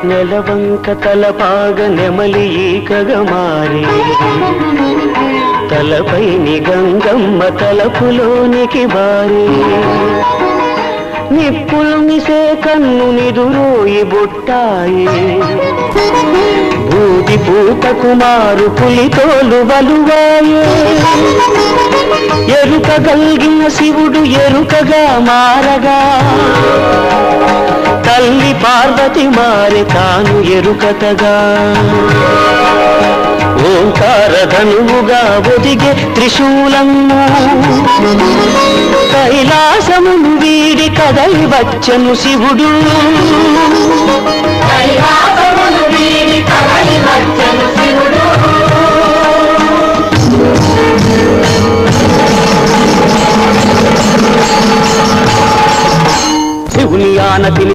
నెలవంక తలపాగ నెమలి ఈకగా మారి తలపై గంగమ్మ తలపులోనికి బారి నిప్పులు మిసే కన్ను నిదురోయి బుట్టాయి బూది పూత కుమారు పులితోలు వలువాయే ఎరుక గల్గిన శివుడు ఎరుకగా మారగా తల్లి పార్వతి మారి తాను ఎరుకతగా ఓంకారధనువుగా ఒదిగే త్రిశూలము కైలాసమును వీడి కదలి వచ్చను శివుడు శివుని ఆనతిని